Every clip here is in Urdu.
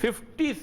50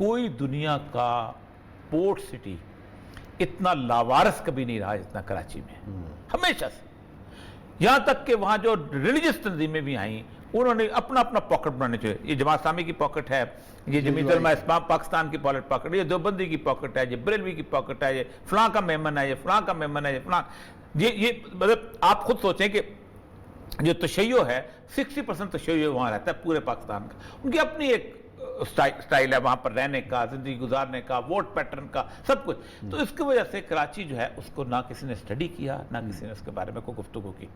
کوئی دنیا کا پورٹ سٹی اتنا لاوارث کبھی نہیں رہا جتنا کراچی میں، ہمیشہ سے. یہاں تک کہ وہاں جو ریلیجس تنظیمیں بھی آئیں انہوں نے اپنا اپنا پاکٹ بنانے چاہیے. یہ جماعت اسلامی کی پاکٹ ہے، یہ جمیعت علماء اسلام پاکستان کی پاکٹ ہے، یہ دیوبندی کی پاکٹ ہے، یہ بریلوی کی پاکٹ ہے، یہ فلاں کا میمن ہے، یہ فلاں کا میمن ہے، یہ فلاں. یہ مطلب آپ خود سوچیں کہ جو تشیع ہے 60% تشیع وہاں رہتا ہے پورے پاکستان کا. ان کی اپنی ایک سٹائل ہے وہاں پر رہنے کا، زندگی گزارنے کا، ووٹ پیٹرن کا، سب کچھ. تو اس کی وجہ سے کراچی جو ہے اس کو نہ کسی نے اسٹڈی کیا، نہ کسی نے اس کے بارے میں کوئی گفتگو کی.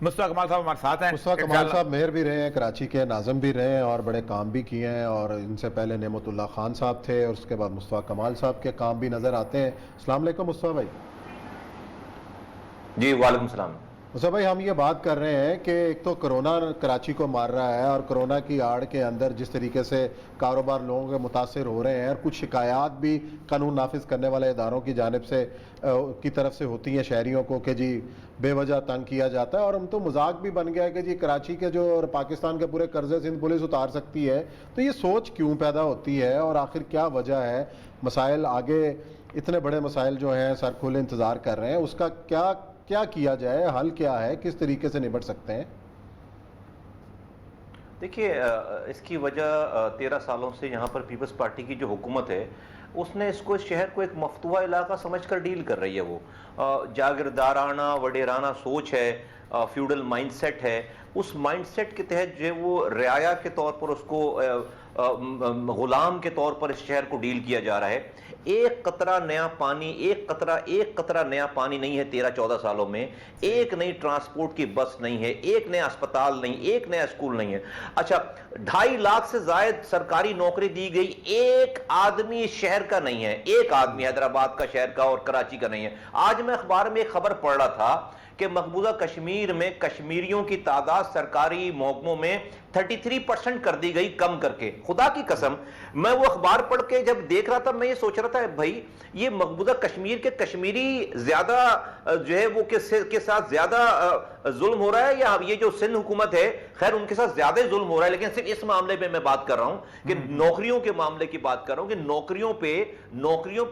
مصطفیٰ کمال صاحب ہمارے ساتھ ہیں. مصطفیٰ کمال صاحب میئر بھی رہے ہیں کراچی کے، ناظم بھی رہے ہیں اور بڑے کام بھی کیے ہیں، اور ان سے پہلے نعمت اللہ خان صاحب تھے اور اس کے بعد مصطفیٰ کمال صاحب کے کام بھی نظر آتے ہیں. السلام علیکم مصطفیٰ بھائی. جی وعلیکم السلام. مصطفیٰ بھائی، ہم یہ بات کر رہے ہیں کہ ایک تو کرونا کراچی کو مار رہا ہے، اور کرونا کی آڑ کے اندر جس طریقے سے کاروبار لوگوں کے متاثر ہو رہے ہیں، اور کچھ شکایات بھی قانون نافذ کرنے والے اداروں کی جانب سے کی طرف سے ہوتی ہیں شہریوں کو کہ جی بے وجہ تنگ کیا جاتا ہے. اور ہم تو مذاق بھی بن گیا ہے کہ جی کراچی کے جو اور پاکستان کے پورے قرضے سندھ پولیس اتار سکتی ہے. تو یہ سوچ کیوں پیدا ہوتی ہے اور آخر کیا وجہ ہے؟ مسائل آگے اتنے بڑے مسائل جو ہیں سر کھولے انتظار کر رہے ہیں، اس کا کیا کیا جائے، حل کیا ہے، کس طریقے سے نبٹ سکتے ہیں؟ دیکھیے اس کی وجہ 13 سالوں سے یہاں پر پیپلز پارٹی کی جو حکومت ہے اس نے اس شہر کو ایک مفتوحہ علاقہ سمجھ کر ڈیل کر رہی ہے. وہ جاگیردارانہ وڈیرانہ سوچ ہے، فیوڈل مائنڈ سیٹ ہے. اس مائنڈ سیٹ کے تحت جو وہ رعایا کے طور پر اس کو غلام کے طور پر اس شہر کو ڈیل کیا جا رہا ہے. ایک قطرہ نیا پانی، ایک قطرہ نیا پانی نہیں ہے 13-14 سالوں میں. ایک نئی ٹرانسپورٹ کی بس نہیں ہے، ایک نیا اسپتال نہیں، ایک نیا اسکول نہیں ہے. اچھا 2.5 لاکھ سے زائد سرکاری نوکری دی گئی، ایک آدمی شہر کا نہیں ہے، ایک آدمی حیدرآباد کا شہر کا اور کراچی کا نہیں ہے. آج میں اخبار میں ایک خبر پڑھ رہا تھا کہ مقبوضہ کشمیر میں کشمیریوں کی تعداد سرکاری محکموں میں 33% کر دی گئی، کم کر کے. خدا کی قسم میں وہ اخبار پڑھ کے جب دیکھ رہا تھا میں یہ سوچ رہا تھا بھائی یہ مقبوضہ کشمیر کے کشمیری زیادہ جو ہے وہ کے ساتھ زیادہ ظلم ہو رہا ہے یا یہ جو سندھ حکومت ہے خیر ان کے ساتھ زیادہ ظلم ہو رہا ہے. لیکن صرف اس معاملے میں میں بات کر رہا ہوں کہ نوکریوں کے معاملے کی بات کر رہا ہوں کہ نوکریوں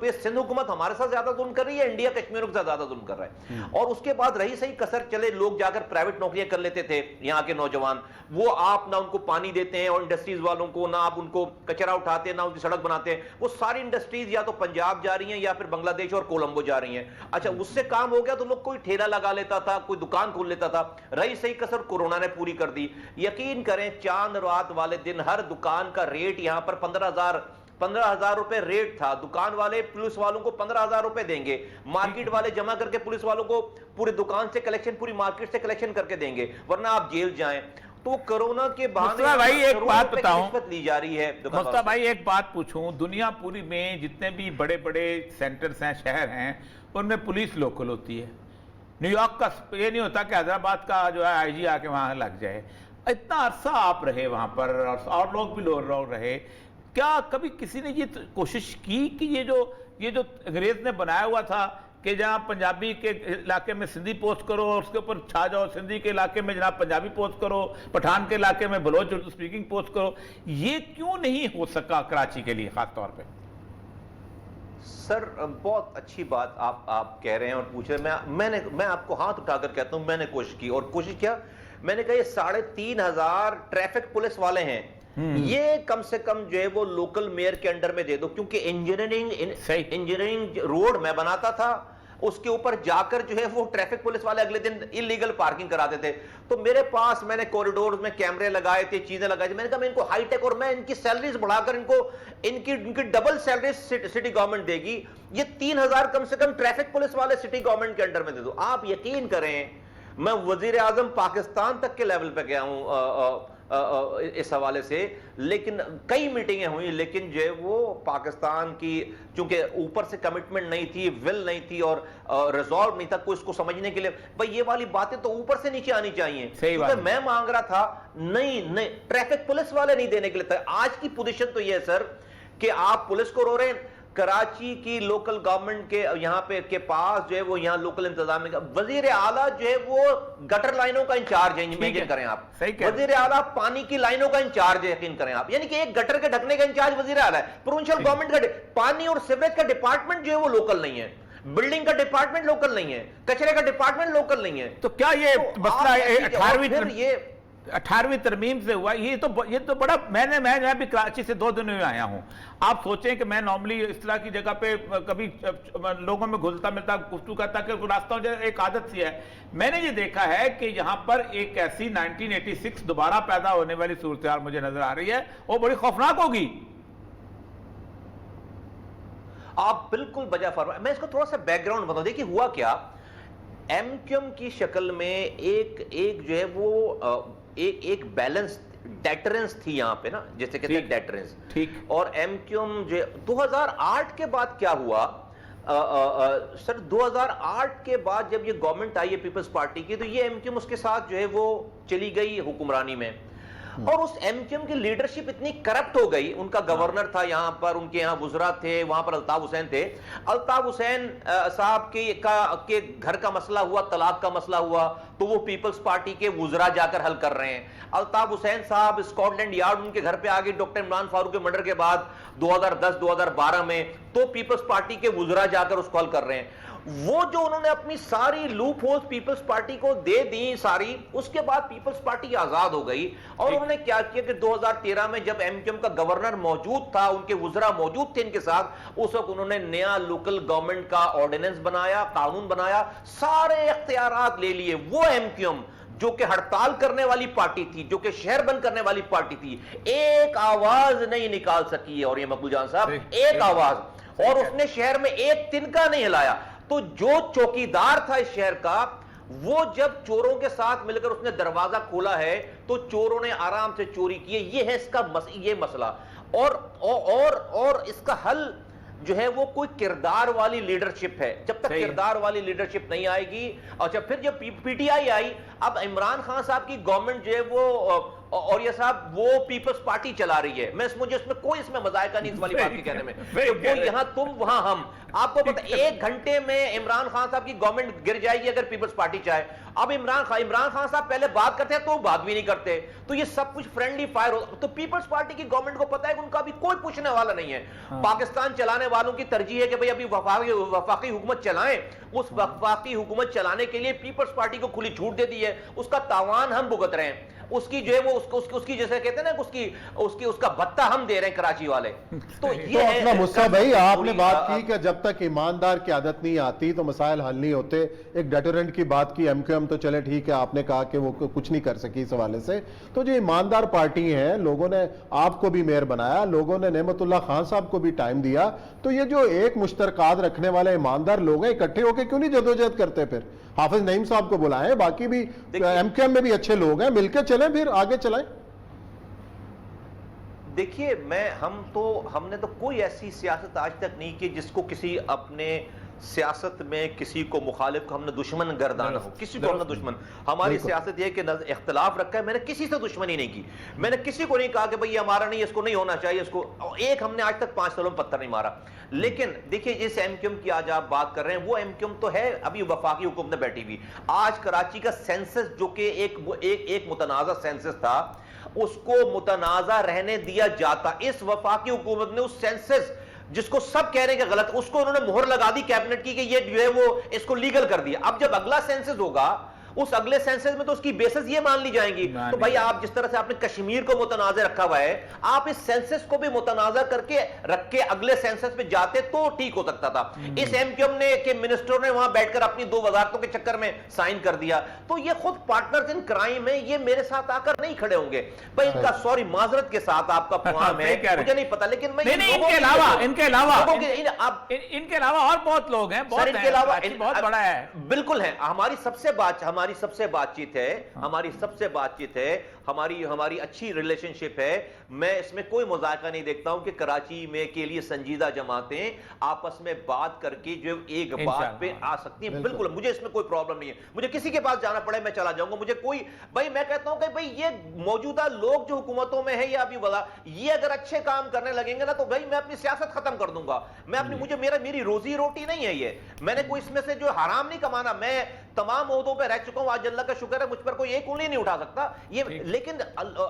پہ سندھ حکومت ہمارے ساتھ زیادہ ظلم کر رہی ہے، انڈیا کشمیروں کے ساتھ زیادہ ظلم کر رہا ہے. اور اس کے بعد رہی صحیح کسر، چلے لوگ جا کر پرائیویٹ نوکریاں کر لیتے تھے یہاں کے نوجوان، وہ آپ نہ ان کو پانی دیتے ہیں اور انڈسٹریز والوں کو نہ آپ ان کو کچرا اٹھاتے ہیں نہ ان کی سڑک بناتے ہیں. وہ ساری انڈسٹریز یا تو پنجاب جا رہی ہیں یا پھر بنگلہ دیش اور کولمبو جا رہی ہیں. اچھا اس سے کام ہو گیا تو لوگ کوئی ٹھیلا لگا لیتا تھا، کوئی دکان کھول لیتا تھا. رہی صحیح کسر کورونا نے پوری کر دی. یقین کریں چاند رات والے دن ہر دکان کا ریٹ یہاں پر 15,000 روپے ریٹ تھا. دکان والے پولیس والوں کو 15,000 روپے دیں گے، مارکیٹ والے جمع کر کے پولیس والوں کو پورے دکان سے کلیکشن، پوری مارکیٹ سے کلیکشن کر کے دیں گے، ورنہ آپ جیل جائیں. تو کرونا کے مصطفیٰ بھائی ایک بات بتاؤں، رشوت لی جا رہی ہے. مصطفیٰ بھائی ایک بات پوچھوں، دنیا پوری میں جتنے بھی بڑے بڑے سینٹرز ہیں، شہر ہیں، ان میں پولیس لوکل ہوتی ہے. نیو یارک کا یہ نہیں ہوتا کہ حیدرآباد کا جو ہے آئی جی آ کے وہاں لگ جائے. اتنا عرصہ آپ رہے وہاں پر اور لوگ بھی لوگ رہے، کیا کبھی کسی نے یہ کوشش کی کہ یہ جو انگریز نے بنایا ہوا تھا کہ جہاں پنجابی کے علاقے میں سندھی پوسٹ کرو اور اس کے اوپر چھا جاؤ، سندھی کے علاقے میں جناب پنجابی پوسٹ کرو، پٹھان کے علاقے میں بلوچ اردو سپیکنگ پوسٹ کرو، یہ کیوں نہیں ہو سکا کراچی کے لیے خاص طور پہ؟ سر بہت اچھی بات آپ کہہ رہے ہیں اور پوچھ رہے ہیں. میں آپ کو ہاتھ اٹھا کر کہتا ہوں میں نے کوشش کی، اور کوشش کیا میں نے کہا یہ 3,500 ٹریفک پولیس والے ہیں، یہ کم سے کم جو ہے وہ لوکل میئر کے انڈر میں دے دو. کیونکہ انجینئرنگ روڈ میں بناتا تھا، اس کے اوپر جا کر جو ہے وہ ٹریفک پولیس والے اگلے دن انلیگل پارکنگ کراتے تھے. تو میرے پاس میں نے کوریڈورز میں کیمرے لگائے تھے، چیزیں لگائی تھی. میں نے کہا میں ان کو ہائی ٹیک اور میں ان کی سیلریز بڑھا کر ان کی ڈبل سیلریز سٹی گورنمنٹ دے گی. یہ 3,000 کم سے کم ٹریفک پولیس والے سٹی گورنمنٹ کے انڈر میں دے دو. آپ یقین کریں میں وزیر اعظم پاکستان تک کے لیول پہ گیا ہوں اس حوالے سے، لیکن کئی میٹنگیں ہوئی، لیکن جو ہے وہ پاکستان کی چونکہ اوپر سے کمٹمنٹ نہیں تھی، ول نہیں تھی اور ریزالو نہیں تھا کوئی اس کو سمجھنے کے لیے. بھائی یہ والی باتیں تو اوپر سے نیچے آنی چاہیے. کیونکہ میں مانگ رہا تھا نہیں ٹریفک پولیس والے نہیں دینے کے لیے. آج کی پوزیشن تو یہ ہے سر کہ آپ پولیس کو رو رہے ہیں، کراچی کی لوکل گورنمنٹ کے یہاں پہ کے پاس جو ہے وہ یہاں لوکل انتظامیہ کا وزیر اعلیٰ جو ہے وہ گٹر لائنوں کا انچارج ہے، امیجن کریں آپ، وزیر اعلیٰ پانی کی لائنوں کا انچارج ہے، یقین کریں آپ، یعنی کہ ایک گٹر کے ڈھکنے کا انچارج وزیر اعلیٰ ہے، پروونشل گورنمنٹ کا پانی اور سیوریج کا ڈپارٹمنٹ جو ہے وہ لوکل نہیں ہے، بلڈنگ کا ڈپارٹمنٹ لوکل نہیں ہے، کچرے کا ڈپارٹمنٹ لوکل نہیں ہے۔ تو کیا یہ مسئلہ 18ویں ترمیم سے ہوا؟ یہ تو بڑا، میں بھی کراچی سے 2 دن میں آیا ہوں۔ آپ سوچیں کہ میں نارملی اس طرح کی جگہ پہ کبھی لوگوں میں گھلتا ملتا گفتگو کرتا کہ راستوں جو ایک عادت سی ہے، میں نے یہ دیکھا ہے کہ یہاں پر ایک ایسی 1986 دوبارہ پیدا ہونے والی صورتحال مجھے نظر آ رہی ہے، وہ بڑی خوفناک ہوگی۔ آپ بالکل بجا فرمائیں۔ میں اس کو تھوڑا سا بیک گراؤنڈ بتاؤں۔ دیکھیے ہوا کیا، ایم کیو ایم کی شکل میں ایک جو ہے وہ ایک بیلنس ڈیٹرنس تھی یہاں پہ نا، جیسے کہتے ہیں ڈیٹرنس، ٹھیک، اور ایم کیو ایم جو 2008 کے بعد کیا ہوا سر، 2008 کے بعد جب یہ گورنمنٹ آئی ہے پیپلز پارٹی کی، تو یہ ایم کیو ایم اس کے ساتھ جو ہے وہ چلی گئی حکمرانی میں، اور اس ایم کیو ایم کی لیڈرشپ اتنی کرپٹ ہو گئی، ان کا گورنر تھا یہاں پر، ان کے یہاں وزراء تھے، وہاں پر الطاف حسین تھے، الطاف حسین صاحب کے گھر کا مسئلہ ہوا، طلاق کا مسئلہ ہوا، تو وہ پیپلز پارٹی کے وزراء جا کر حل کر رہے ہیں۔ الطاف حسین صاحب اسکاٹ لینڈ یارڈ ان کے گھر پہ آگے ڈاکٹر عمران فاروق کے مرڈر کے بعد 2010-2012 میں، تو پیپلز پارٹی کے وزراء جا کر اس کو حل کر رہے ہیں۔ وہ جو انہوں نے اپنی ساری لوپ ہولز پیپلز پارٹی کو دے دی ساری، اس کے بعد پیپلز پارٹی آزاد ہو گئی، اور انہوں نے کیا کیا کہ 2013 میں جب ایم کیو ایم کا گورنر موجود تھا، ان کے وزراء موجود تھے ان کے ساتھ، اس وقت انہوں نے نیا لوکل گورنمنٹ کا آرڈیننس بنایا، قانون بنایا، سارے اختیارات لے لیے۔ وہ ایم کیو ایم جو کہ ہڑتال کرنے والی پارٹی تھی، جو کہ شہر بند کرنے والی پارٹی تھی، ایک آواز نہیں نکال سکی ہے، اور یہ مقبول جان صاحب ایک آواز، اور اس نے شہر میں ایک تنکا نہیں ہلایا۔ تو جو چوکیدار تھا اس شہر کا، وہ جب چوروں کے ساتھ مل کر اس نے دروازہ کھولا ہے تو چوروں نے آرام سے چوری کی ہے۔ یہ ہے اس کا یہ مسئلہ، اور اس کا حل جو ہے وہ کوئی کردار والی لیڈرشپ ہے۔ جب تک کردار والی لیڈرشپ نہیں آئے گی، اچھا پھر جب پی ٹی آئی آئی، اب عمران خان صاحب کی گورنمنٹ جو ہے وہ، اور یہ صاحب وہ پیپلز پارٹی چلا رہی ہے، مجھے اس میں کوئی اس میں مذائقہ نہیں اس والی بات کے کہنے میں، وہ یہاں تم وہاں ہم۔ آپ کو پتہ 1 گھنٹے میں عمران خان صاحب کی گورنمنٹ گر جائے گی اگر پیپلز پارٹی چاہے۔ اب عمران خان صاحب پہلے بات کرتے ہیں تو بات بھی نہیں کرتے، تو یہ سب کچھ فرینڈلی فائر ہو، تو پیپلز پارٹی کی گورنمنٹ کو پتہ ہے کہ ان کا بھی کوئی پوچھنے والا نہیں ہے۔ پاکستان چلانے والوں کی ترجیح ہے کہ بھئی ابھی وفاقی حکومت چلائیں، اس وفاقی حکومت چلانے کے لیے پیپلز پارٹی کو کھلی چھوٹ دے دی ہے، اس کا تاوان ہم بھگت رہے ہیں، اس کی جو ہے وہ اس کی جیسے کہتے ہیں نا اس کا بھتہ ہم دے رہے ہیں کراچی والے۔ تو یہ اپنا مصعب بھائی آپ نے بات کی کہ جب تک ایماندار کی عادت نہیں آتی تو مسائل حل نہیں ہوتے، ایک ڈیٹرنٹ کی بات کی، ایم کیو ایم تو چلے ٹھیک ہے، آپ نے کہا کہ وہ کچھ نہیں کر سکی اس حوالے سے، تو جو ایماندار پارٹی ہیں، لوگوں نے آپ کو بھی میئر بنایا، لوگوں نے نعمت اللہ خان صاحب کو بھی ٹائم دیا، تو یہ جو ایک مشترکات رکھنے والے ایماندار لوگ ہیں، اکٹھے ہو کے کیوں نہیں جدوجہد کرتے؟ پھر حافظ نعیم صاحب کو بلائیں، باقی بھی ایم کیو ایم میں بھی اچھے لوگ ہیں، مل کے چلیں، پھر آگے چلائیں۔ دیکھیے ہم نے تو کوئی ایسی سیاست آج تک نہیں کی جس کو کسی اپنے سیاست میں کسی کو مخالف کو ہم نے دشمن گردانا ہو، کسی کو ہم نے دشمن، ہماری سیاست یہ کہ اختلاف رکھا ہے، میں نے کسی سے دشمنی نہیں کی، میں نے کسی کو نہیں کہا کہ بھئی یہ ہمارا نہیں، اس کو نہیں ہونا چاہیے، اس کو ایک ہم نے آج تک 5 سالوں میں پتھر نہیں مارا۔ لیکن دیکھیے جس ایم کیو ایم کی آج آپ بات کر رہے ہیں، وہ ایم کیو ایم تو ہے ابھی وفاقی حکومت میں بیٹھی ہوئی۔ آج کراچی کا سینسس جو کہ ایک متنازع سینسس تھا، اس کو متنازع رہنے دیا جاتا، اس وفاقی حکومت نے اس سینسس جس کو سب کہہ رہے ہیں کہ غلط، اس کو انہوں نے مہر لگا دی کیبنٹ کی کہ یہ جو ہے وہ اس کو لیگل کر دیا۔ اب جب اگلا سینسس ہوگا، اس اگلے سینسس میں تو اس کی بیسس یہ مان لی جائیں گی۔ تو بھائی آپ جس طرح سے آپ نے کشمیر کو متنازع رکھا ہوا ہے، آپ اس سینسس کو بھی متنازع کر کے رکھ کے اگلے سینسس پہ جاتے تو ٹھیک ہو سکتا تھا۔ اس ایم کیو ایم نے کہ منسٹر نے وہاں بیٹھ کر اپنی 2 وزارتوں کے چکر میں سائن کر دیا، تو یہ خود پارٹنرز ان کرائم ہیں، یہ میرے ساتھ آ کر نہیں کھڑے ہوں گے۔ بھائی ان کا سوری معذرت کے ساتھ آپ کا پیغام ہے، مجھے نہیں پتا، لیکن میں ان کے علاوہ اور بہت لوگ ہیں، بہت بڑا ہے، بالکل ہیں۔ ہماری ہماری سب سے بات چیت ہے، ہماری سب سے بات چیت ہے، ہماری اچھی ریلیشن شپ ہے. میں اس میں کوئی مذائقہ نہیں دیکھتا ہوں کہ کراچی میں کے لیے سنجیدہ جماعتیں آپس میں بات کر کے جو ایک بات پہ آ سکتی ہیں. بالکل مجھے اس میں کوئی پرابلم نہیں ہے. مجھے کسی کے پاس جانا پڑے میں چلا جاؤں گا. مجھے کوئی بھائی میں کہتا ہوں کہ بھائی یہ موجودہ لوگ جو حکومتوں میں ہیں یا ابھی یہ اگر اچھے کام کرنے لگیں گے نا تو بھائی میں اپنی سیاست ختم کر دوں گا. میں اپنی میری روزی روٹی نہیں ہے یہ. میں نے کوئی اس میں سے جو حرام نہیں کمانا. میں تمام عہدوں پہ رہ چکا ہوں. آج اللہ کا شکر ہے مجھ پر کوئی ایک انگلی نہیں اٹھا سکتا. لیکن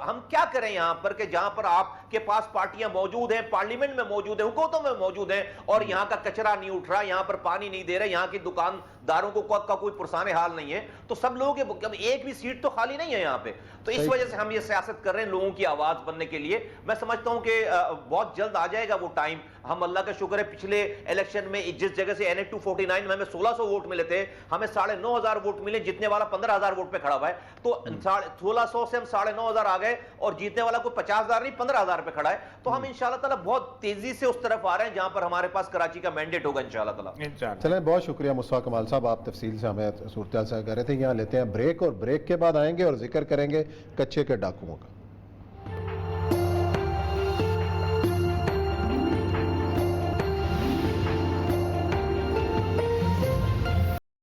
ہم کیا کریں یہاں پر کہ جہاں پر آپ کے پاس پارٹیاں موجود ہیں, پارلیمنٹ میں موجود ہیں, حکومتوں میں موجود ہیں, اور یہاں کا کچرا نہیں اٹھ رہا, یہاں پر پانی نہیں دے رہے, یہاں کی دکانداروں کا کوئی پرسان حال نہیں ہے, تو سب لوگ ایک بھی سیٹ تو خالی نہیں ہے یہاں پہ. تو اس وجہ سے ہم یہ سیاست کر رہے ہیں لوگوں کی آواز بننے کے لیے. میں سمجھتا ہوں کہ بہت جلد آ جائے گا وہ ٹائم. ہم اللہ کا شکر ہے پچھلے الیکشن میں جس جگہ سے NH 249 میں ہمیں 1600 ووٹ ملے تھے, ہمیں 9,500 ووٹ ملے, جیتنے والا 15,000 ووٹ پہ کھڑا ہوا ہے. تو 1600 سے ہم 9,500 آ گئے, اور جیتنے والا کوئی 50,000 نہیں 15,000 پہ کھڑا ہے. تو ہم انشاءاللہ تعالی بہت تیزی سے اس طرف آ رہے ہیں جہاں پر ہمارے پاس کراچی کا مینڈیٹ ہوگا انشاءاللہ تعالی. چلیں, بہت شکریہ مصطفیٰ کمال صاحب, آپ تفصیل سے ہمیں صورتحال سے کہہ رہے تھے. یہاں لیتے ہیں بریک, اور بریک کے بعد آئیں گے اور ذکر کریں گے کچے کے ڈاکوؤں کا.